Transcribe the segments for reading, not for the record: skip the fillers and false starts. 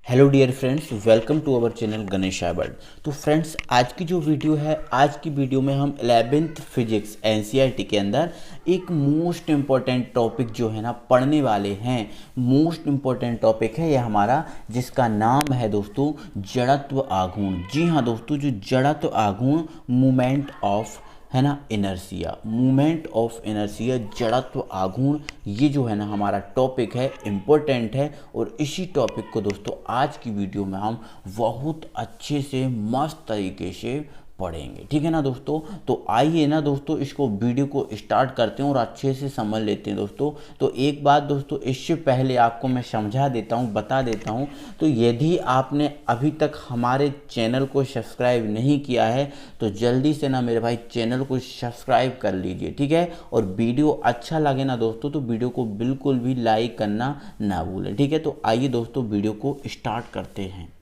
Hello dear friends, welcome to our channel Ganesh world. तो friends, आज की जो वीडियो है, आज की वीडियो में हम 11th फिजिक्स एनसीईआरटी के अंदर एक मोस्ट इम्पॉर्टेंट टॉपिक जो है ना पढ़ने वाले हैं। मोस्ट इम्पॉर्टेंट टॉपिक है यह हमारा, जिसका नाम है दोस्तों जड़त्व आघूर्ण। जी हाँ दोस्तों, जो जड़त्व आघूर्ण मूवमेंट ऑफ है ना इनर्शिया, मूवमेंट ऑफ इनर्शिया, जड़त्व आघूर्ण, ये जो है ना हमारा टॉपिक है, इम्पोर्टेंट है। और इसी टॉपिक को दोस्तों आज की वीडियो में हम बहुत अच्छे से मस्त तरीके से पढ़ेंगे, ठीक है ना दोस्तों। तो आइए ना दोस्तों, इसको वीडियो को स्टार्ट करते हैं और अच्छे से समझ लेते हैं दोस्तों। तो एक बात दोस्तों, इससे पहले आपको मैं समझा देता हूँ, बता देता हूँ। तो यदि आपने अभी तक हमारे चैनल को सब्सक्राइब नहीं किया है तो जल्दी से ना मेरे भाई चैनल को सब्सक्राइब कर लीजिए, ठीक है। और वीडियो अच्छा लगे ना दोस्तों तो वीडियो को बिल्कुल भी लाइक करना ना भूलें, ठीक है। तो आइए दोस्तों वीडियो को स्टार्ट करते हैं।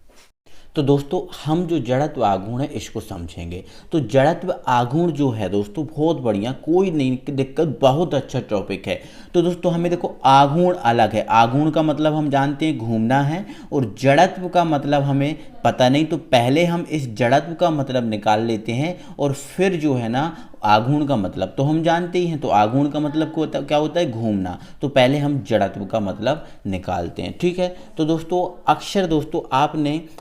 तो दोस्तों, हम जो जड़त्व आघूर्ण है इसको समझेंगे। तो जड़त्व आघूर्ण जो है दोस्तों बहुत बढ़िया, कोई नहीं दिक्कत, बहुत अच्छा टॉपिक है। तो दोस्तों हमें देखो, आघूर्ण अलग है। आघूर्ण का मतलब हम जानते हैं घूमना है, और जड़त्व का मतलब हमें पता नहीं। तो पहले हम इस जड़त्व का मतलब निकाल लेते हैं और फिर जो है ना आघूर्ण का मतलब तो हम जानते ही हैं। तो आघूर्ण का मतलब क्या होता है? घूमना। तो पहले हम जड़त्व का मतलब निकालते हैं, ठीक है। तो दोस्तों अक्सर दोस्तों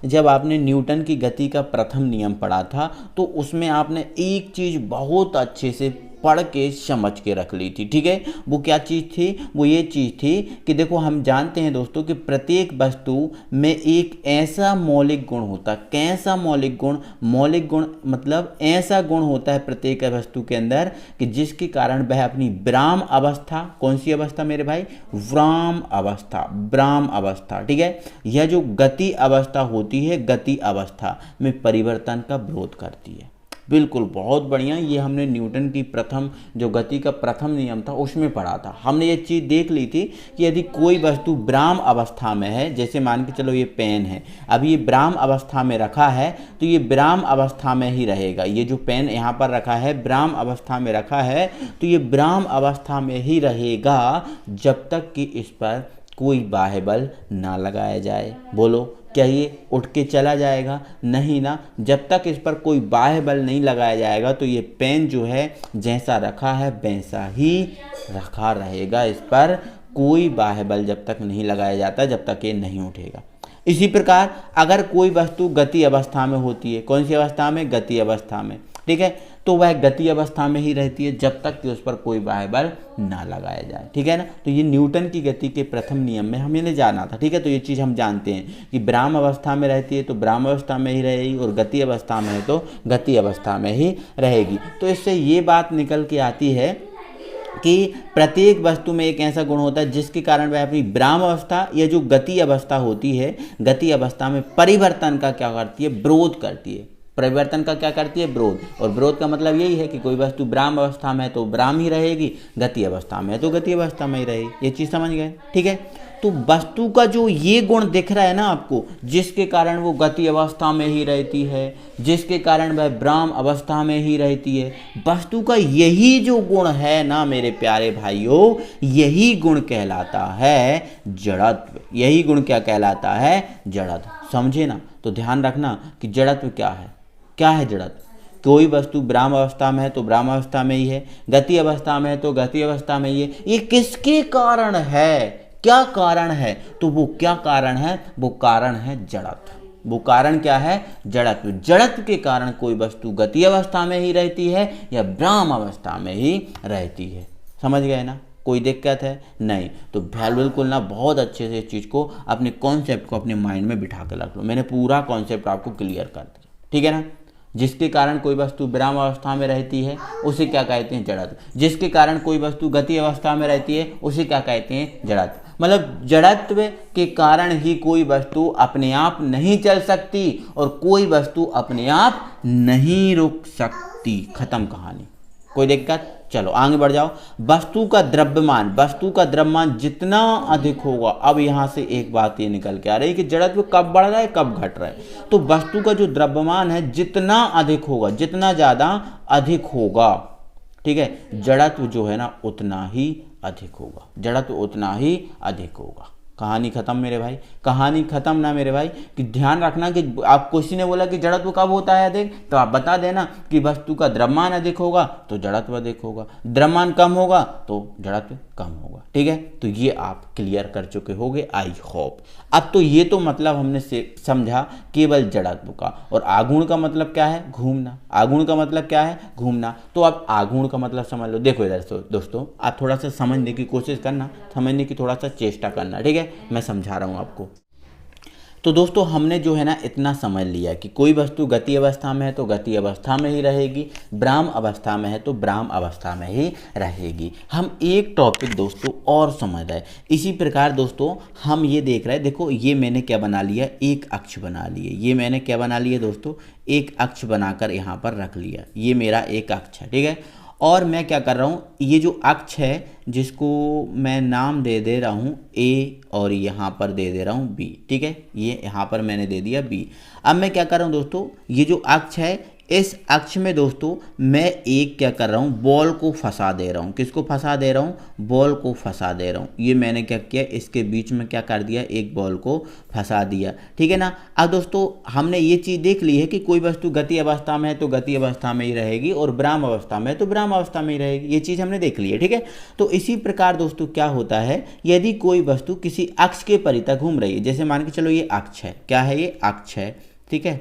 जब आपने न्यूटन की गति का प्रथम नियम पढ़ा था तो उसमें आपने एक चीज़ बहुत अच्छे से पढ़ के समझ के रख ली थी, ठीक है। वो क्या चीज़ थी? वो ये चीज़ थी कि देखो, हम जानते हैं दोस्तों कि प्रत्येक वस्तु में एक ऐसा मौलिक गुण होता है। कैसा मौलिक गुण? मौलिक गुण मतलब ऐसा गुण होता है प्रत्येक वस्तु के अंदर कि जिसके कारण वह अपनी विराम अवस्था, कौन सी अवस्था मेरे भाई? विराम अवस्था, विराम अवस्था, ठीक है। यह जो गति अवस्था होती है, गति अवस्था में परिवर्तन का विरोध करती है। बिल्कुल, बहुत बढ़िया। ये हमने न्यूटन की प्रथम जो गति का प्रथम नियम था उसमें पढ़ा था। हमने ये चीज़ देख ली थी कि यदि कोई वस्तु विराम अवस्था में है, जैसे मान के चलो ये पेन है, अब ये विराम अवस्था में रखा है तो ये विराम अवस्था में ही रहेगा। ये जो पेन यहाँ पर रखा है, विराम अवस्था में रखा है, तो ये विराम अवस्था में ही रहेगा जब तक कि इस पर कोई बाह्य बल ना लगाया जाए। बोलो, क्या ये उठ के चला जाएगा? नहीं ना। जब तक इस पर कोई बाह्य बल नहीं लगाया जाएगा तो ये पेन जो है जैसा रखा है वैसा ही रखा रहेगा। इस पर कोई बाह्य बल जब तक नहीं लगाया जाता, जब तक ये नहीं उठेगा। इसी प्रकार अगर कोई वस्तु गति अवस्था में होती है, कौन सी अवस्था में? गति अवस्था में, ठीक है, तो वह गति अवस्था में ही रहती है जब तक कि उस पर कोई बाह्य बल ना लगाया जाए, ठीक है ना। तो ये न्यूटन की गति के प्रथम नियम में हमें जाना था, ठीक है। तो ये चीज़ हम जानते हैं कि विराम अवस्था में रहती है तो विराम अवस्था में ही रहेगी, और गति अवस्था में है तो गति अवस्था में ही रहेगी। तो इससे ये बात निकल के आती है कि प्रत्येक वस्तु में एक ऐसा गुण होता है जिसके कारण वह अपनी विराम अवस्था या जो गति अवस्था होती है, गति अवस्था में परिवर्तन का क्या करती है? विरोध करती है। परिवर्तन का क्या करती है? विरोध। और विरोध का मतलब यही है कि कोई वस्तु विराम अवस्था में है तो विराम ही रहेगी, गति अवस्था में है तो गति अवस्था में ही रहेगी। ये चीज़ समझ गए, ठीक है। तो वस्तु का जो ये गुण दिख रहा है ना आपको, जिसके कारण वो गति अवस्था में ही रहती है, जिसके कारण वह विराम अवस्था में ही रहती है, वस्तु का यही जो गुण है ना मेरे प्यारे भाइयों, यही गुण कहलाता है जड़त्व। यही गुण क्या कहलाता है? जड़त्व। समझे ना? तो ध्यान रखना कि जड़त्व क्या है। क्या है जड़त्व? कोई वस्तु विराम अवस्था में है तो विराम अवस्था में ही है, गति अवस्था में है तो गति अवस्था में ही है। ये किसके कारण है? क्या कारण है? तो वो क्या कारण है? वो कारण है जड़त्व। वो कारण क्या है? जड़त्व। जड़त्व के कारण कोई वस्तु गति अवस्था में ही रहती है या विराम अवस्था में ही रहती है। समझ गए ना? कोई दिक्कत है? नहीं। तो बिल्कुल ना बहुत अच्छे से इस चीज़ को, अपने कॉन्सेप्ट को अपने माइंड में बिठा के रख लो। मैंने पूरा कॉन्सेप्ट आपको क्लियर कर दिया, ठीक है ना। जिसके कारण कोई वस्तु विराम अवस्था में रहती है उसे क्या कहते हैं? जड़त्व। जिसके कारण कोई वस्तु गति अवस्था में रहती है उसे क्या कहते हैं? जड़त्व। मतलब जड़त्व के कारण ही कोई वस्तु अपने आप नहीं चल सकती और कोई वस्तु अपने आप नहीं रुक सकती। खत्म कहानी। कोई दिक्कत? चलो आगे बढ़ जाओ। वस्तु का द्रव्यमान जितना अधिक होगा, अब यहाँ से एक बात ये निकल के आ रही है कि जड़त्व कब बढ़ रहा है, कब घट रहा है। तो वस्तु का जो द्रव्यमान है जितना अधिक होगा, जितना ज़्यादा अधिक होगा, ठीक है, जड़त्व जो है ना उतना ही अधिक होगा। जड़त्व उतना ही अधिक होगा। कहानी खत्म मेरे भाई, कहानी खत्म ना मेरे भाई। कि ध्यान रखना कि आप किसी ने बोला कि जड़त्व कब होता है अधिक, तो आप बता देना कि वस्तु का द्रव्यमान अधिक होगा तो जड़त्व अधिक होगा, द्रव्यमान कम होगा तो जड़त्व कम होगा। ठीक है, तो ये आप क्लियर कर चुके होगे आई होप। अब तो ये तो मतलब हमने समझा केवल जड़त्व का। और आघूर्ण का मतलब क्या है? घूमना। आघूर्ण का मतलब क्या है? घूमना। तो आप आघूर्ण का मतलब समझ लो। देखो इधर दोस्तों, आप थोड़ा सा समझने की कोशिश करना, समझने की थोड़ा सा चेष्टा करना। ठीक है, मैं समझा रहा हूँ आपको। तो दोस्तों हमने जो है ना इतना समझ लिया कि कोई वस्तु गति अवस्था में है तो गति अवस्था में ही रहेगी, ब्राह्म अवस्था में है तो ब्राह्म अवस्था में ही रहेगी। हम एक टॉपिक दोस्तों और समझ रहे। इसी प्रकार दोस्तों हम ये देख रहे हैं, देखो ये मैंने क्या बना लिया, एक अक्ष बना लिए। ये मैंने क्या बना लिया दोस्तों, एक अक्ष बनाकर यहाँ पर रख लिया। ये मेरा एक अक्ष है। ठीक है, और मैं क्या कर रहा हूँ, ये जो अक्ष है जिसको मैं नाम दे रहा हूँ ए, और यहाँ पर दे रहा हूँ बी। ठीक है, ये यहाँ पर मैंने दे दिया बी। अब मैं क्या कर रहा हूँ दोस्तों, ये जो अक्ष है इस अक्ष में दोस्तों मैं एक क्या कर रहा हूँ, बॉल को फंसा दे रहा हूँ। किसको फंसा दे रहा हूँ? बॉल को फंसा दे रहा हूँ। ये मैंने क्या किया, इसके बीच में क्या कर दिया, एक बॉल को फंसा दिया। ठीक है ना। अब दोस्तों हमने ये चीज़ देख ली है कि कोई वस्तु गति अवस्था में है तो गति अवस्था में ही रहेगी, और ब्राह्म अवस्था में है तो ब्राह्म अवस्था में ही रहेगी। ये चीज़ हमने देख ली है। ठीक है, तो इसी प्रकार दोस्तों क्या होता है, यदि कोई वस्तु किसी अक्ष के परितः घूम रही है, जैसे मान के चलो ये अक्ष है, क्या है ये अक्ष है। ठीक है,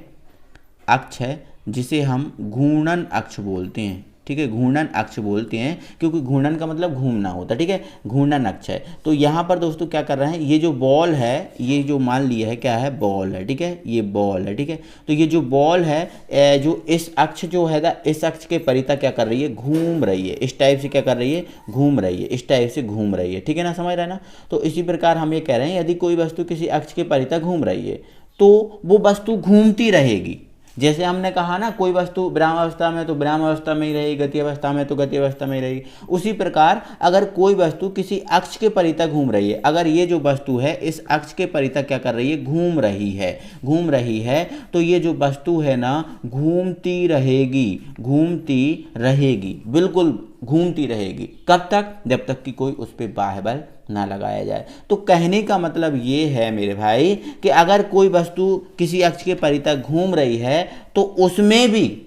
अक्ष है जिसे हम घूर्णन अक्ष बोलते हैं। ठीक है, घूर्णन अक्ष बोलते हैं क्योंकि घूर्णन का मतलब घूमना होता है। ठीक है, घूर्णन अक्ष है। तो यहाँ पर दोस्तों क्या कर रहे हैं, ये जो बॉल है, ये जो मान लिया है क्या है, बॉल है। ठीक है, ये बॉल है। ठीक है, तो ये जो बॉल है जो इस अक्ष जो है ना, इस अक्ष के परितः क्या कर रही है, घूम रही है। इस टाइप से क्या कर रही है, घूम रही है। इस टाइप से घूम रही है। ठीक है ना, समझ रहे हैं ना। तो इसी प्रकार हम ये कह रहे हैं यदि कोई वस्तु किसी अक्ष के परितः घूम रही है तो वो वस्तु घूमती रहेगी। जैसे हमने कहा ना, कोई वस्तु ब्राह्म अवस्था में तो ब्राह्म अवस्था में ही रहेगी, गति अवस्था में तो गति अवस्था में ही रहेगी। उसी प्रकार अगर कोई वस्तु किसी अक्ष के परितः घूम रही है, अगर ये जो वस्तु है इस अक्ष के परितः क्या कर रही है, घूम रही है, घूम रही है, तो ये जो वस्तु है ना घूमती रहेगी, घूमती रहेगी, बिल्कुल घूमती रहेगी। कब तक? जब तक कि कोई उस पर बाह्य बल ना लगाया जाए। तो कहने का मतलब ये है मेरे भाई कि अगर कोई वस्तु किसी अक्ष के परितः घूम रही है तो उसमें भी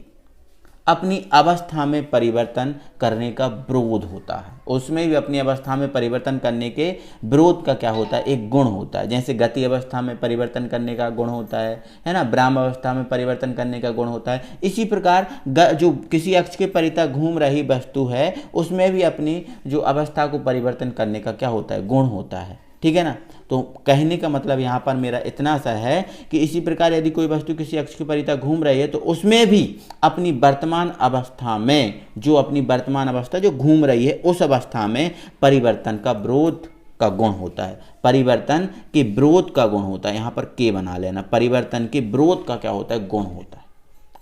अपनी अवस्था में परिवर्तन करने का विरोध होता है। उसमें भी अपनी अवस्था में परिवर्तन करने के विरोध का क्या होता है, एक गुण होता है। जैसे गति अवस्था में परिवर्तन करने का गुण होता है ना, ब्राह्म अवस्था में परिवर्तन करने का गुण होता है। इसी प्रकार जो किसी अक्ष के परितः घूम रही वस्तु है उसमें भी अपनी जो अवस्था को परिवर्तन करने का क्या होता है, गुण होता है। ठीक है ना। तो कहने का मतलब यहाँ पर मेरा इतना सा है कि इसी प्रकार यदि कोई वस्तु किसी अक्ष के परितः घूम रही है तो उसमें भी अपनी वर्तमान अवस्था में, जो अपनी वर्तमान अवस्था जो घूम रही है उस अवस्था में परिवर्तन का विरोध का गुण होता है। परिवर्तन के विरोध का गुण होता है। यहाँ पर के बना लेना, परिवर्तन के विरोध का क्या होता है, गुण होता है।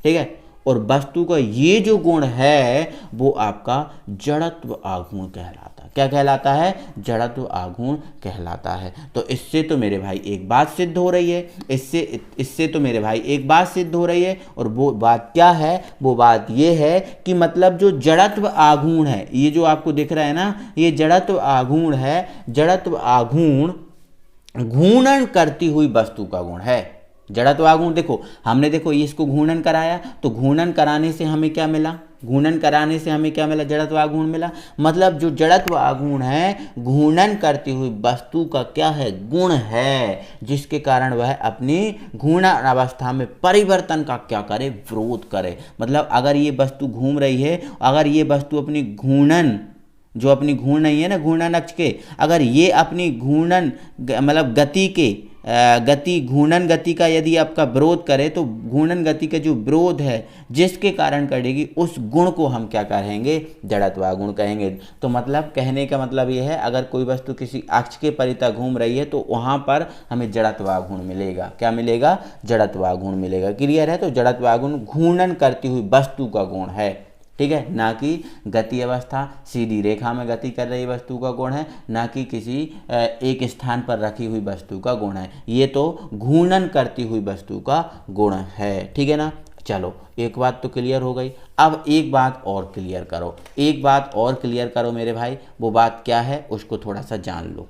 ठीक है, और वस्तु का ये जो गुण है वो आपका जड़त्व आघूर्ण कहलाता है। क्या कहलाता है? जड़त्व आघूर्ण कहलाता है। तो इससे तो मेरे भाई एक बात सिद्ध हो रही है, इससे तो मेरे भाई एक बात सिद्ध हो रही है। और वो बात क्या है? वो बात ये है कि मतलब जो जड़त्व आघूर्ण है, ये जो आपको दिख रहा है ना, ये जड़त्व आघूर्ण है। जड़त्व आघूर्ण घूर्णन करती हुई वस्तु का गुण है। जड़त्व आघूर्ण देखो, हमने देखो इसको घूर्णन कराया तो घूर्णन कराने से हमें क्या मिला, घूर्णन कराने से हमें क्या मिला, जड़त्व आघूर्ण मिला। मतलब जो जड़त्व आघूर्ण है घूर्णन करती हुई वस्तु का क्या है, गुण है, जिसके कारण वह अपनी घूर्णन अवस्था में परिवर्तन का क्या करे, विरोध करे। मतलब अगर ये वस्तु घूम रही है, अगर ये वस्तु अपनी घूर्णन, जो अपनी घूर्ण नहीं है ना, घूर्णन अक्ष के, अगर ये अपनी घूर्णन मतलब गति के घूर्णन गति का यदि आपका विरोध करे तो घूर्णन गति का जो विरोध है जिसके कारण करेगी, उस गुण को हम क्या कहेंगे, जड़त्वागुण कहेंगे। तो मतलब कहने का मतलब ये है, अगर कोई वस्तु किसी अक्ष के परितः घूम रही है तो वहाँ पर हमें जड़त्वागुण मिलेगा। क्या मिलेगा? जड़त्वागुण मिलेगा। क्लियर है? तो जड़त्वागुण घूर्णन करती हुई वस्तु का गुण है। ठीक है, ना कि गति अवस्था, सीधी रेखा में गति कर रही वस्तु का गुण है, ना कि किसी एक स्थान पर रखी हुई वस्तु का गुण है। ये तो घूर्णन करती हुई वस्तु का गुण है। ठीक है ना। चलो एक बात तो क्लियर हो गई। अब एक बात और क्लियर करो, एक बात और क्लियर करो मेरे भाई। वो बात क्या है उसको थोड़ा सा जान लो।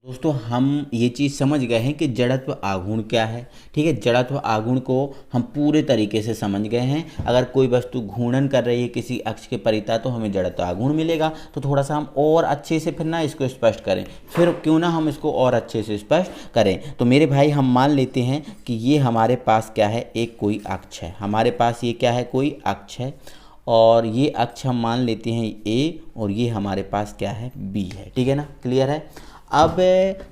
दोस्तों हम ये चीज़ समझ गए हैं कि जड़त्व आघूर्ण क्या है। ठीक है, जड़त्व आघूर्ण को हम पूरे तरीके से समझ गए हैं। अगर कोई वस्तु घूर्णन कर रही है किसी अक्ष के परितः तो हमें जड़त्व आघूर्ण मिलेगा। तो थोड़ा सा हम और अच्छे से फिर ना इसको स्पष्ट करें, फिर क्यों ना हम इसको और अच्छे से स्पष्ट करें। तो मेरे भाई हम मान लेते हैं कि ये हमारे पास क्या है, एक कोई अक्ष है। हमारे पास ये क्या है, कोई अक्ष है, और ये अक्ष हम मान लेते हैं ए, और ये हमारे पास क्या है, बी है। ठीक है ना, क्लियर है। अब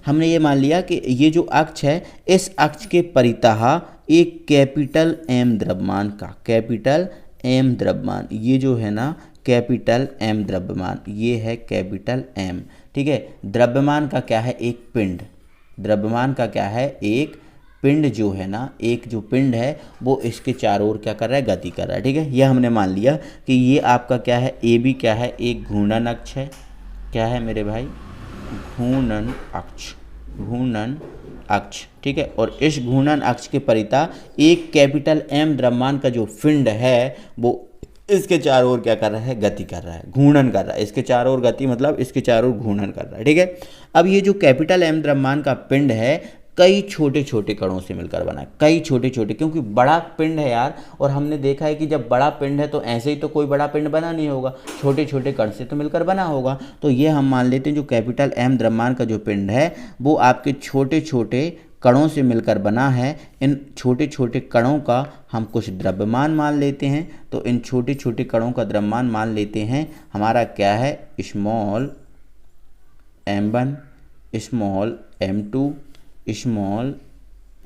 हमने ये मान लिया कि ये जो अक्ष है, इस अक्ष के परितः एक कैपिटल एम द्रव्यमान का, कैपिटल एम द्रव्यमान, ये जो है ना कैपिटल एम द्रव्यमान, ये है कैपिटल एम। ठीक है, द्रव्यमान का क्या है, एक पिंड, द्रव्यमान का क्या है, एक पिंड जो है ना, एक जो पिंड है वो इसके चारों ओर क्या कर रहा है, गति कर रहा है। ठीक है, ये हमने मान लिया कि ये आपका क्या है, ए बी क्या है, एक घूर्णन अक्ष है। क्या है मेरे भाई, घूर्णन अक्ष, घूर्णन अक्ष। ठीक है, और इस घूर्णन अक्ष के परितः एक कैपिटल एम द्रव्यमान का जो पिंड है वो इसके चारों ओर क्या कर रहा है, गति कर रहा है, घूर्णन कर रहा है। इसके चारों ओर गति मतलब इसके चारों ओर घूर्णन कर रहा है। ठीक है, अब ये जो कैपिटल एम द्रव्यमान का पिंड है कई छोटे छोटे कणों से मिलकर बना है, कई छोटे छोटे, क्योंकि बड़ा पिंड है यार, और हमने देखा है कि जब बड़ा पिंड है तो ऐसे ही तो कोई बड़ा पिंड बना नहीं होगा, छोटे छोटे कण से तो मिलकर बना होगा। तो ये हम मान लेते हैं जो कैपिटल एम द्रव्यमान का जो पिंड है वो आपके छोटे छोटे कणों से मिलकर बना है। इन छोटे छोटे कणों का हम कुछ द्रव्यमान मान लेते हैं। तो इन छोटे छोटे कणों का द्रव्यमान मान लेते हैं हमारा क्या है, small m1, small m2, small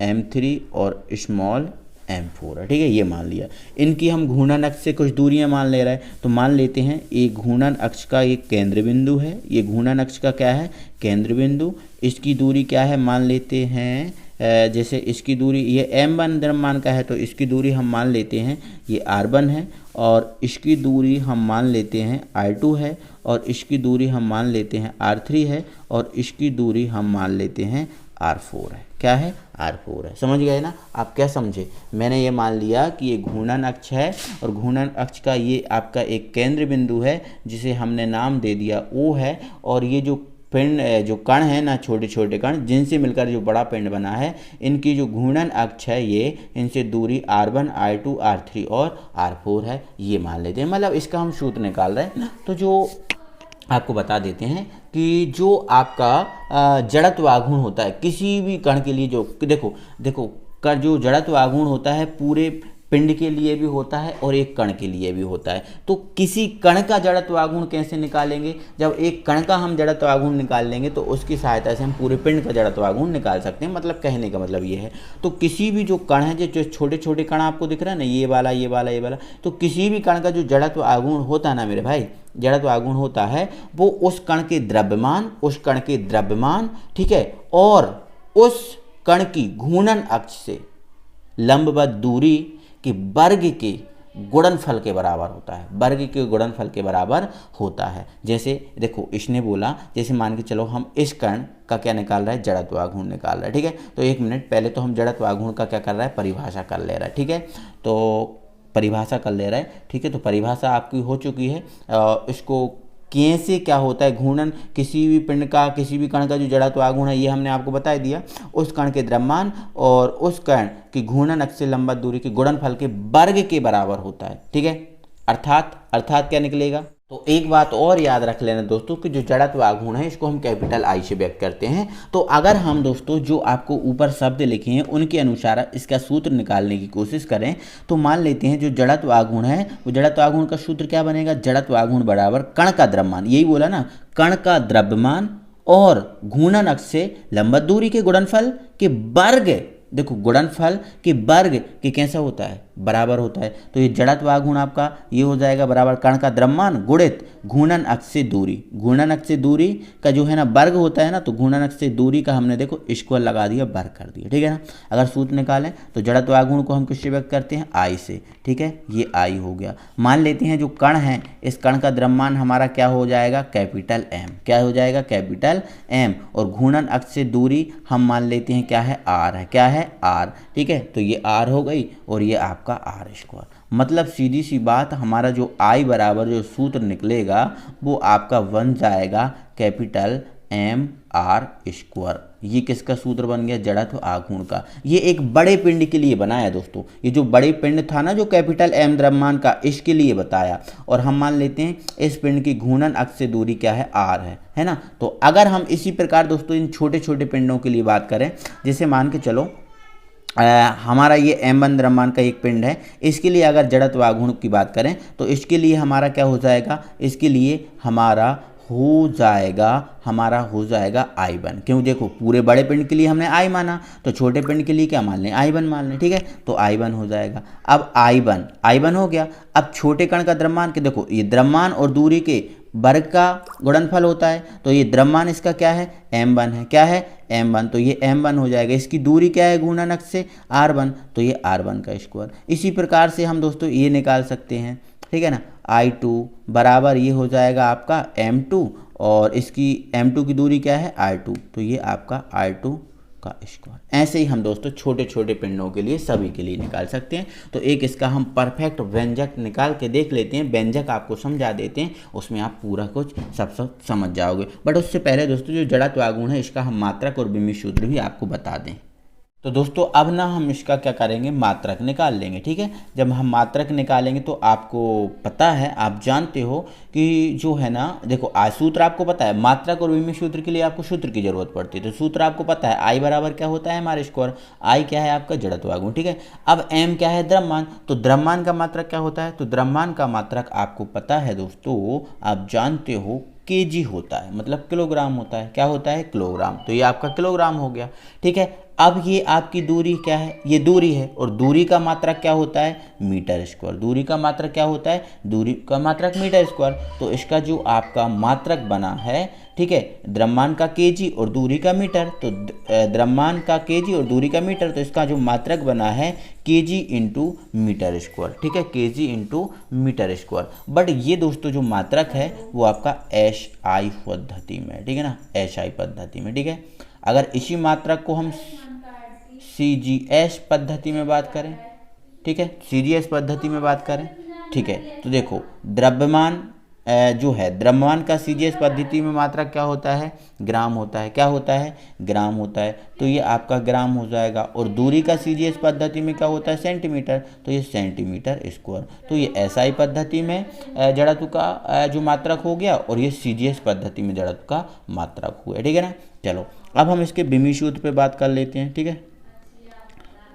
m3 और स्मॉल m4 है। ठीक है, ये मान लिया। इनकी हम घूर्णन अक्ष से कुछ दूरियां मान ले रहे हैं, तो मान लेते हैं एक घूर्णन अक्ष का एक केंद्र बिंदु है। ये घूर्णन अक्ष का क्या है, केंद्र बिंदु। इसकी दूरी क्या है, मान लेते हैं जैसे इसकी दूरी ये m1 द्रव्यमान का है तो इसकी दूरी हम मान लेते हैं ये r1 है, और इसकी दूरी हम मान लेते हैं r2 है, और इसकी दूरी हम मान लेते हैं r3 है, और इसकी दूरी हम मान लेते हैं r4 है। क्या है, r4 है। समझ गए ना आप, क्या समझे। मैंने ये मान लिया कि ये घूर्णन अक्ष है, और घूर्णन अक्ष का ये आपका एक केंद्र बिंदु है जिसे हमने नाम दे दिया O है, और ये जो पिंड जो कण है ना, छोटे छोटे कण जिनसे मिलकर जो बड़ा पिंड बना है, इनकी जो घूर्णन अक्ष है ये, इनसे दूरी r1, r2, r3 और r4 है। ये मान लेते हैं, मतलब इसका हम सूत्र निकाल रहे हैं। तो जो आपको बता देते हैं कि जो आपका जड़त्व आघूर्ण होता है किसी भी कण के लिए, जो देखो का जो जड़त्व आघूर्ण होता है पूरे पिंड के लिए भी होता है और एक कण के लिए भी होता है। तो किसी कण का जड़त्व आघूर्ण कैसे निकालेंगे, जब एक कण का हम जड़त्व आघूर्ण निकाल लेंगे तो उसकी सहायता से हम पूरे पिंड का जड़त्व आघूर्ण निकाल सकते हैं। मतलब कहने का मतलब ये है। तो किसी भी जो कण है, जो छोटे छोटे कण आपको दिख रहा है ना, ये वाला ये वाला ये वाला, तो किसी भी कण का जो जड़त्व आघूर्ण होता है ना मेरे भाई, जड़त्व आघूर्ण होता है वो उस कण के द्रव्यमान, ठीक है, और उस कण की घूर्णन अक्ष से लंबवत दूरी कि वर्ग के गुणनफल के बराबर होता है, वर्ग के गुणनफल के बराबर होता है। जैसे देखो इसने बोला, जैसे मान के चलो हम इस कण का क्या निकाल रहा है, जड़त्व आघूर्ण निकाल रहा है। ठीक है, तो एक मिनट पहले तो हम जड़त्व आघूर्ण का क्या कर रहा है, परिभाषा कर ले रहा है। ठीक है, तो परिभाषा कर ले रहा है। ठीक है, तो परिभाषा आपकी हो चुकी है। इसको कैसे क्या होता है घूर्णन, किसी भी पिंड का, किसी भी कण का जो जड़त्व आघूर्ण है ये हमने आपको बता दिया, उस कण के द्रव्यमान और उस कण की घूर्णन अक्ष से लंबवत दूरी के गुणनफल के वर्ग के बराबर होता है। ठीक है, अर्थात क्या निकलेगा। तो एक बात और याद रख लेना दोस्तों कि जो जड़त्व आघूर्ण है इसको हम कैपिटल आई से व्यक्त करते हैं। तो अगर हम दोस्तों जो आपको ऊपर शब्द लिखे हैं उनके अनुसार इसका सूत्र निकालने की कोशिश करें तो मान लेते हैं जो जड़त्व आघूर्ण है वो जड़त्व आघूर्ण का सूत्र क्या बनेगा, जड़त्व आघूर्ण बराबर कण का द्रव्यमान, यही बोला ना, कण का द्रव्यमान और घूर्णन अक्ष से लंबवत दूरी के गुणनफल के वर्ग। देखो गुणनफल के वर्ग के कैसा होता है, बराबर होता है। तो ये जड़त्व आघूर्ण आपका ये हो जाएगा बराबर कण का द्रव्यमान गुणित घूर्णन अक्ष से दूरी। घूर्णन अक्ष से दूरी का जो है ना वर्ग होता है ना, तो घूर्णन अक्ष से दूरी का हमने देखो स्क्वायर लगा दिया, वर्ग कर दिया। ठीक है ना, अगर सूत्र निकालें तो जड़त्व आघूर्ण को हम किससे व्यक्त करते हैं, आई से। ठीक है, ये आई हो गया। मान लेते हैं जो कण है इस कण का द्रव्यमान हमारा क्या हो जाएगा, कैपिटल एम। क्या हो जाएगा, कैपिटल एम। और घूर्णन अक्ष से दूरी हम मान लेते हैं क्या है, आर है। क्या है, आर। ठीक है, तो ये आर हो गई और ये आपका आर स्क्वायर। मतलब सीधी सी बात, हमारा जो आई बराबर जो सूत्र निकलेगा वो आपका बन जाएगा कैपिटल एम आर स्क्वायर। ये किसका सूत्र बन गया? जड़त्व आघूर्ण का। ये एक बड़े पिंड के लिए बनाया दोस्तों। ये जो बड़े पिंड था ना, जो कैपिटल एम द्रव्यमान का, इसके लिए बताया। और हम मान लेते हैं इस पिंड की घूर्णन अक्ष से दूरी क्या है? आर है ना। तो अगर हम इसी प्रकार दोस्तों इन छोटे छोटे पिंडों के लिए बात करें, जैसे मान के चलो हमारा ये M1 द्रव्यमान का एक पिंड है, इसके लिए अगर जड़त्व आघूर्ण की बात करें तो इसके लिए हमारा क्या हो जाएगा? इसके लिए हमारा हो जाएगा I1। क्यों? देखो पूरे बड़े पिंड के लिए हमने I माना, तो छोटे पिंड के लिए क्या मान लें? I1 मान लें, ठीक है। तो I1 हो जाएगा। अब I1 हो गया। अब छोटे कण का द्रव्यमान के देखो, ये द्रव्यमान और दूरी के वर्ग का गुणनफल होता है, तो ये द्रव्यमान इसका क्या है? M1 है। क्या है? M1। तो ये M1 हो जाएगा। इसकी दूरी क्या है घूर्णन अक्ष से? R1। तो ये R1 का स्क्वायर। इसी प्रकार से हम दोस्तों ये निकाल सकते हैं, ठीक है ना। I2 बराबर ये हो जाएगा आपका M2, और इसकी M2 की दूरी क्या है? R2। तो ये आपका R2 का स्क्वायर। ऐसे ही हम दोस्तों छोटे छोटे पिंडों के लिए सभी के लिए निकाल सकते हैं। तो एक इसका हम परफेक्ट व्यंजक निकाल के देख लेते हैं, व्यंजक आपको समझा देते हैं, उसमें आप पूरा कुछ सब समझ जाओगे। बट उससे पहले दोस्तों जो जड़त्व आघूर्ण है, इसका हम मात्रक और बिंब सूत्र भी आपको बता दें। तो दोस्तों अब ना हम इसका क्या करेंगे? मात्रक निकाल लेंगे, ठीक है। जब हम मात्रक निकालेंगे तो आपको पता है, आप जानते हो कि जो है ना, देखो सूत्र आपको पता है, मात्रक और बिंब सूत्र के लिए आपको सूत्र की जरूरत पड़ती है। तो सूत्र आपको पता है, आई बराबर क्या होता है? हमारे स्क्वायर। आई क्या है? आपका जड़त्व आघूर्ण, ठीक है। अब एम क्या है? द्रव्यमान। तो द्रव्यमान का मात्रक क्या होता है? तो द्रव्यमान का मात्रक आपको पता है दोस्तों, आप जानते हो, केजी होता है, मतलब किलोग्राम होता है। क्या होता है? किलोग्राम। तो ये आपका किलोग्राम हो गया, ठीक है। अब ये आपकी दूरी क्या है? ये दूरी है, और दूरी का मात्रक क्या होता है? Metre square. दूरी का मात्रक क्या होता है? दूरी का मात्रक मीटर स्क्वायर। तो इसका जो आपका मात्रक बना है, ठीक है, द्रव्यमान का केजी और दूरी का मीटर, तो द्रव्यमान का केजी और दूरी का मीटर, तो इसका जो मात्रक बना है केजी इंटू मीटर स्क्वायर, ठीक है, KG into metre square. But ये दोस्तों जो मात्रक है वो आपका SI पद्धति में, ठीक है ना, SI पद्धति में, ठीक है। अगर इसी मात्रक को हम CGS पद्धति में बात करें, ठीक है, CGS पद्धति में बात करें, ठीक है, तो देखो द्रव्यमान जो है, द्रव्यमान का CGS पद्धति में मात्रक क्या होता है? ग्राम होता है। क्या होता है? ग्राम होता है। तो ये आपका ग्राम हो जाएगा। और दूरी का CGS पद्धति में क्या होता है? सेंटीमीटर। तो ये सेंटीमीटर स्क्वायर। तो ये SI पद्धति में जड़त्व का जो मात्रक हो गया, और ये CGS पद्धति में जड़त्व का मात्रक हुआ, ठीक है ना। चलो अब हम इसके बिंब सूत्र पे बात कर लेते हैं, ठीक है।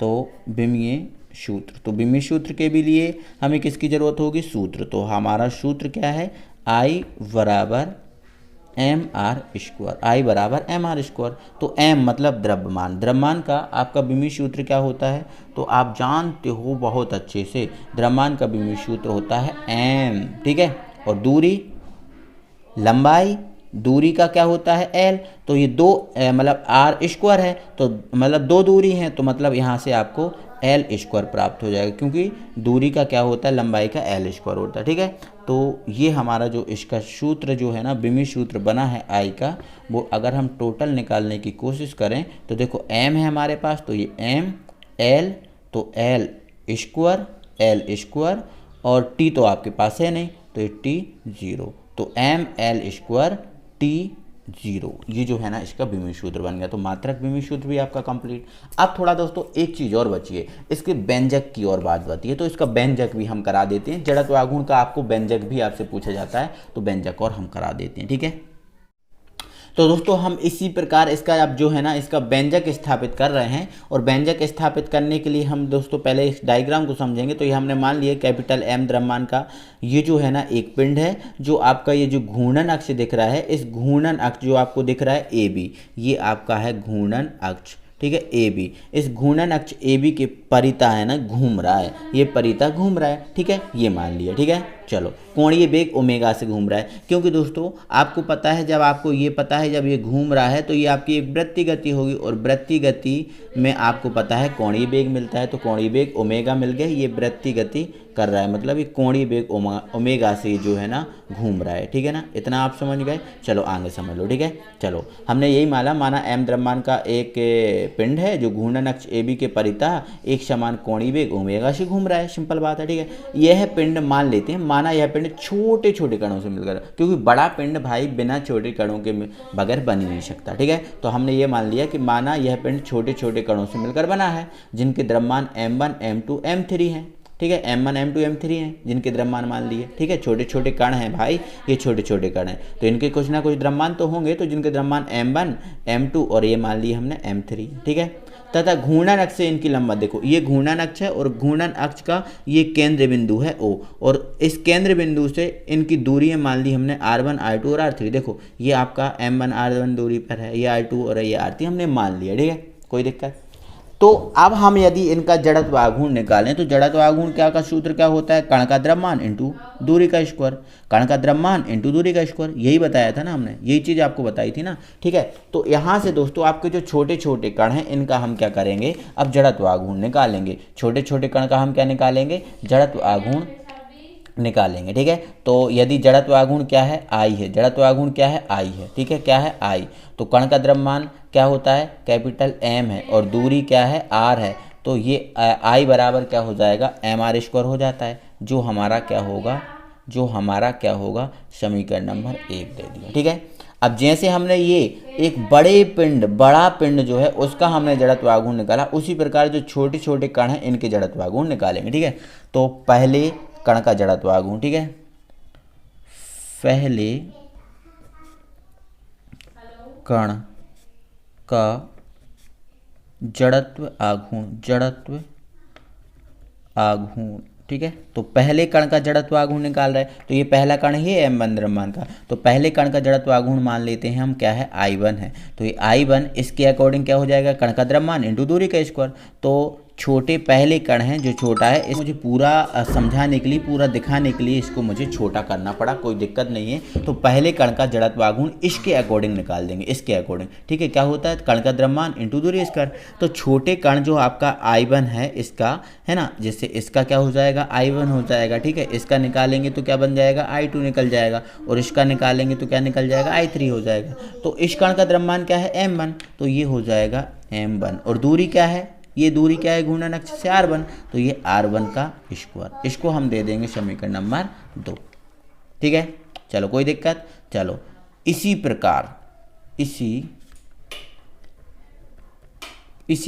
तो बिंब सूत्र, तो बिंब सूत्र के भी लिए हमें किसकी जरूरत होगी? सूत्र। तो हमारा सूत्र क्या है? I बराबर MR स्क्वायर। I बराबर MR स्क्वायर। तो M मतलब द्रव्यमान। द्रव्यमान का आपका बिंब सूत्र क्या होता है? तो आप जानते हो बहुत अच्छे से, द्रव्यमान का बिंब सूत्र होता है M, ठीक है। और दूरी, लंबाई, दूरी का क्या होता है? L। तो ये दो मतलब R स्क्वायर है, तो मतलब दो दूरी है, तो मतलब यहाँ से आपको L स्क्वायर प्राप्त हो जाएगा, क्योंकि दूरी का क्या होता है? लंबाई का L स्क्वायर होता है, ठीक है। तो ये हमारा जो इसका सूत्र जो है ना, बिंब सूत्र बना है I का, वो अगर हम टोटल निकालने की कोशिश करें तो देखो M है हमारे पास, तो ये M, L, तो L स्क्वायर, और T तो आपके पास है नहीं, तो ये T0। तो ML स्क्वायर T0, ये जो है ना इसका बिंब सूत्र बन गया। तो मात्रक बिंब सूत्र भी आपका कंप्लीट। अब थोड़ा दोस्तों एक चीज़ और बची है, इसके व्यंजक की और बात बची है, तो इसका व्यंजक भी हम करा देते हैं। जड़त्व आघूर्ण का आपको व्यंजक भी आपसे पूछा जाता है, तो व्यंजक और हम करा देते हैं, ठीक है। तो दोस्तों हम इसी प्रकार इसका अब जो है ना इसका व्यंजक स्थापित कर रहे हैं, और व्यंजक स्थापित करने के लिए हम दोस्तों पहले इस डायग्राम को समझेंगे। तो ये हमने मान लिया कैपिटल M द्रव्यमान का ये जो है ना एक पिंड है, जो आपका ये जो घूर्णन अक्ष दिख रहा है, इस घूर्णन अक्ष जो आपको दिख रहा है AB, ये आपका है घूर्णन अक्ष, ठीक है, AB। इस घूर्णन अक्ष AB के परिता है ना घूम रहा है, ये परिता घूम रहा है, ठीक है, ये मान लिया, ठीक है। चलो कोणीय वेग ओमेगा से घूम रहा है, क्योंकि दोस्तों आपको पता है, जब आपको ये पता है जब ये घूम रहा है तो ये आपकी एक वृत्तीय गति होगी, और वृत्तीय गति में आपको पता है कोणीय वेग मिलता है, तो कोणीय वेग ओमेगा मिल गया। ये वृत्तीय गति कर रहा है, मतलब ये कोणीय वेग ओमेगा से जो है ना घूम रहा है, ठीक है ना। इतना आप समझ गए। चलो आगे समझ लो, ठीक है। चलो हमने यही माना M द्रव्यमान का एक पिंड है जो घूर्णन अक्ष AB के परितः एक समान कोणीय वेग ओमेगा से घूम रहा है, सिंपल बात है, ठीक है। यह पिंड मान लेते हैं, माना यह पिंड छोटे छोटे कणों से मिलकर, क्योंकि बड़ा पिंड भाई बिना छोटे कणों के बगैर बन ही नहीं सकता, ठीक है। तो हमने ये मान लिया कि माना यह पिंड छोटे छोटे कणों से मिलकर बना है, जिनके द्रव्यमान m1 m2 m3 हैं, ठीक है। m1 m2 m3 हैं जिनके द्रव्यमान मान लिए, ठीक है। छोटे छोटे कण हैं भाई, ये छोटे छोटे कण हैं, तो इनके कुछ ना कुछ द्रव्यमान तो होंगे, तो जिनके द्रव्यमान m1 m2 और ये मान लिए हमने m3, ठीक है। तथा घूर्णन अक्ष से इनकी लंबाई, देखो ये घूर्णन अक्ष है और घूर्णन अक्ष का ये केंद्र बिंदु है O, और इस केंद्र बिंदु से इनकी दूरी मान ली हमने r1 r2 और r3। देखो ये आपका m1 r1 दूरी पर है, ये r2 और ये r3 हमने मान लिया, ठीक है, कोई दिक्कत। तो अब हम यदि इनका जड़त्व आघूर्ण निकालें तो जड़त्व आघूर्ण क्या का सूत्र क्या होता है, कण का द्रव्यमान इंटू दूरी का स्क्वायर, कण का द्रव्यमान इंटू दूरी का स्क्वायर, यही बताया था ना हमने, यही चीज़ आपको बताई थी ना, ठीक है। तो यहाँ से दोस्तों आपके जो छोटे छोटे कण हैं इनका हम क्या करेंगे, अब जड़त्व आघूर्ण निकालेंगे। छोटे छोटे कण का हम क्या निकालेंगे, जड़त्व आघूर्ण निकालेंगे, ठीक है। तो यदि जड़त्व आघूर्ण क्या है, आई है, जड़त्व आघूर्ण क्या है, आई है, ठीक है, क्या है, आई। तो कण का द्रव्यमान क्या होता है, कैपिटल M है, और दूरी क्या है, R है, तो ये आई बराबर क्या हो जाएगा, mr² हो जाता है, जो हमारा क्या होगा, समीकरण नंबर 1 दे दिया, ठीक है। अब जैसे हमने ये एक बड़ा पिंड जो है उसका हमने जड़त्व आघूर्ण निकाला, उसी प्रकार जो छोटे छोटे कण हैं इनके जड़त्व आघूर्ण निकालेंगे, ठीक है। तो पहले कण का जड़त्व आघूर्ण, ठीक है, पहले कण का जड़त्व आघूर्ण, ठीक है। तो पहले कण का जड़त्व आघूर्ण निकाल रहे हैं, तो ये पहला कण है m1 द्रव्यमान का, तो पहले कण का जड़त्व आघूर्ण मान लेते हैं हम, क्या है, I1 है। तो ये I1 इसके अकॉर्डिंग क्या हो जाएगा, कण का द्रव्यमान इंटू दूरी का स्क्वायर। तो छोटे पहले कण हैं जो छोटा है, इस मुझे पूरा समझाने के लिए, पूरा दिखाने के लिए इसको मुझे छोटा करना पड़ा, कोई दिक्कत नहीं है। तो पहले कण का जड़त्व आघूर्ण इसके अकॉर्डिंग निकाल देंगे, इसके अकॉर्डिंग, ठीक है। क्या होता है, कण का द्रव्यमान इंटू दूरी स्क्वायर। तो छोटे कण जो आपका I1 है इसका, है ना, जिससे इसका क्या हो जाएगा, I1 हो जाएगा, ठीक है। इसका निकालेंगे तो क्या बन जाएगा, I2 निकल जाएगा, और इसका निकालेंगे तो क्या निकल जाएगा, I3 हो जाएगा। तो इस कण का द्रव्यमान क्या है, m1, तो ये हो जाएगा m1, और दूरी क्या है, ये दूरी क्या है, घूर्णन अक्ष से r1, तो ये r1 का स्क्वायर, इसको हम दे देंगे समीकरण नंबर 2, ठीक है। चलो कोई दिक्कत, चलो इसी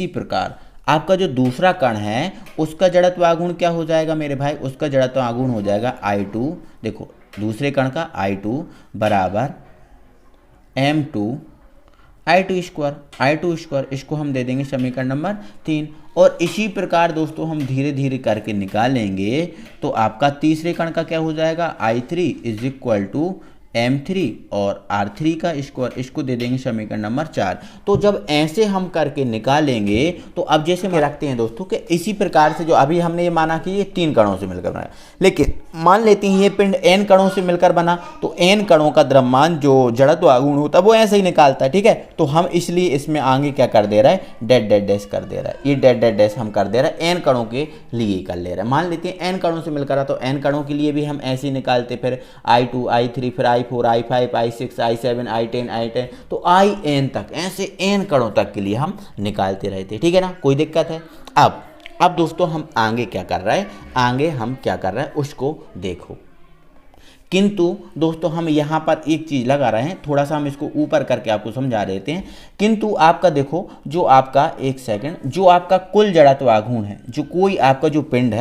प्रकार आपका जो दूसरा कण है उसका जड़त्व आघूर्ण क्या हो जाएगा मेरे भाई, उसका जड़त्व आघूर्ण हो जाएगा I2, देखो दूसरे कण का I2 बराबर m2 I2 स्क्वायर, इसको हम दे देंगे समीकरण नंबर 3। और इसी प्रकार दोस्तों हम धीरे धीरे करके निकालेंगे, तो आपका तीसरे कण का क्या हो जाएगा, I3 is equal to m3 और r3 का स्क्वायर, इसको दे देंगे समीकरण नंबर 4। तो जब ऐसे हम करके निकालेंगे, तो अब जैसे हम रखते हैं दोस्तों कि इसी प्रकार से जो अभी हमने ये माना कि ये 3 कणों से मिलकर बना, लेकिन मान लेते हैं ये पिंड n कणों से मिलकर बना, तो n कणों का द्रव्यमान जो जड़त्व आघूर्ण होता है वो ऐसे ही निकालता है, ठीक है। तो हम इसलिए इसमें आगे क्या कर दे रहा है, डैट डैट डैश कर दे रहा है, ये डैट डैट डैश हम कर दे रहा है, n कणों के लिए कर ले रहा है। मान लेते हैं n कणों से मिलकर, तो n कणों के लिए भी हम ऐसे ही निकालते, फिर I2 I3 फिर I4 I5 I6 I7 I10 I10, तो IN तक, ऐसे n कणों तक के लिए हम निकालते रहते, ठीक है ना, कोई दिक्कत है। अब दोस्तों हम आगे क्या कर रहे हैं, उसको देखो। किंतु दोस्तों हम यहाँ पर एक चीज़ लगा रहे हैं, थोड़ा सा हम इसको ऊपर करके आपको समझा देते हैं। किंतु आपका देखो, जो आपका एक सेकंड, जो आपका कुल जड़त्व आघूर्ण है, जो कोई आपका जो पिंड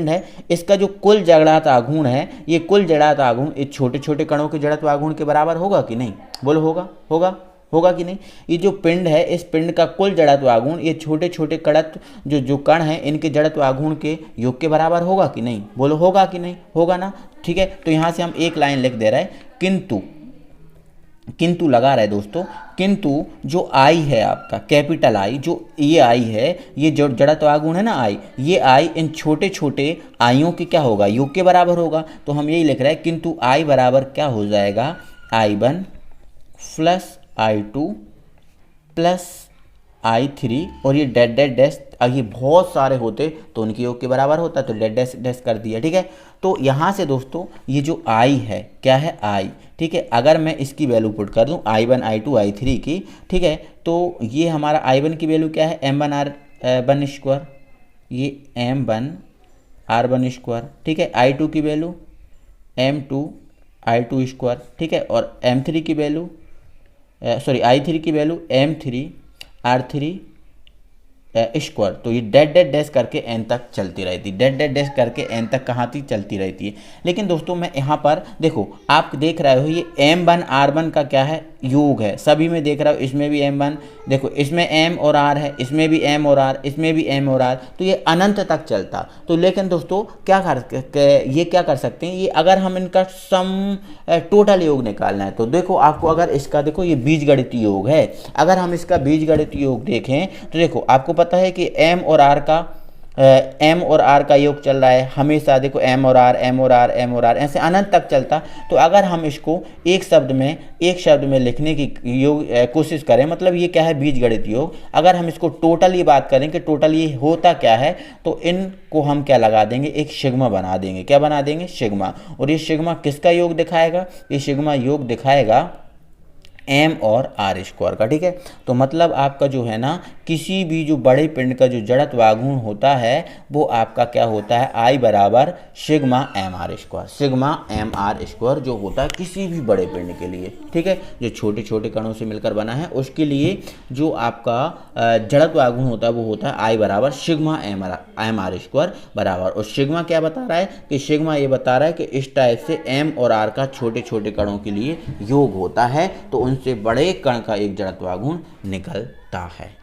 है, इसका जो कुल जड़त्व आघूर्ण है, ये कुल जड़त्व आघूर्ण इस छोटे छोटे कणों के जड़त्व आघूर्ण के बराबर होगा कि नहीं, बोलो होगा कि नहीं। ये जो पिंड है, इस पिंड का कुल जड़त्व आघूर्ण ये छोटे छोटे कणत्व जो कण हैं इनके जड़त्व आघूर्ण के योग के बराबर होगा कि नहीं, बोलो होगा कि नहीं, होगा ना, ठीक है। तो यहाँ से हम एक लाइन लिख दे रहे हैं, किंतु लगा रहे दोस्तों, किंतु जो आई है आपका कैपिटल आई, जो ये आई है, ये जो जड़त्व आघूर्ण है ना आई, ये आई इन छोटे छोटे आइयों के क्या होगा, योग के बराबर होगा। तो हम यही लिख रहे हैं, किंतु आई बराबर क्या हो जाएगा, I1 plus I2 plus I3, और ये डैट डैट डैश, ये बहुत सारे होते तो उनके योग के बराबर होता, तो डैट डैश डैश कर दिया, ठीक है। तो यहाँ से दोस्तों ये जो I है, क्या है I, ठीक है, अगर मैं इसकी वैल्यू पुट कर दूँ I1 I2 I3 की, ठीक है, तो ये हमारा I1 की वैल्यू क्या है, m1 r1 स्क्वायर, ये m1 r1 स्क्वायर, ठीक है। I2 की वैल्यू m2 ठीक है, और m3 की वैल्यू i3 की वैल्यू m3 स्क्वायर। तो ये डैट डैट डैश करके एन तक चलती रहती है, डैट डैट डैश करके एन तक कहाँ तक चलती रहती है। लेकिन दोस्तों मैं यहाँ पर देखो, आप देख रहे हो ये m1 r1 का क्या है, योग है, सभी में देख रहा हो, इसमें भी m1, देखो इसमें m और r है, इसमें भी m और r, इसमें भी m और r, तो ये अनंत तक चलता। तो लेकिन दोस्तों ये क्या कर सकते हैं, ये अगर हम इनका सम टोटल योग निकालना है तो देखो आपको, अगर इसका देखो ये बीजगणितीय योग है, अगर हम इसका बीजगणितीय योग देखें तो देखो आपको पता है कि m और r का योग चल रहा है हमेशा, देखो m और r ऐसे अनंत तक चलता। तो अगर हम इसको एक शब्द में लिखने की कोशिश करें, मतलब ये क्या है, बीजगणित योग, अगर हम इसको टोटल ये बात करें कि टोटल ये होता क्या है, तो इनको हम क्या लगा देंगे, एक सिग्मा बना देंगे। क्या बना देंगे, सिग्मा। और ये सिग्मा किसका योग दिखाएगा, ये सिग्मा योग दिखाएगा m और r स्क्वायर का, ठीक है। तो मतलब आपका जो है ना, किसी भी जो बड़े पिंड का जो जड़त्व आघूर्ण होता है वो आपका क्या होता है, I बराबर sigma M R square, sigma M R square जो होता है किसी भी बड़े पिंड के लिए, ठीक है, जो छोटे छोटे कणों से मिलकर बना है उसके लिए जो आपका जड़त्व आघूर्ण होता है वो होता है I बराबर सिग्मा एम आर स्क्वायर बराबर। और सिग्मा क्या बता रहा है कि सिग्मा ये बता रहा है कि इस टाइप से m और r का छोटे छोटे कणों के लिए योग होता है, तो उनसे बड़े कण का एक जड़त्व आघूर्ण निकलता है।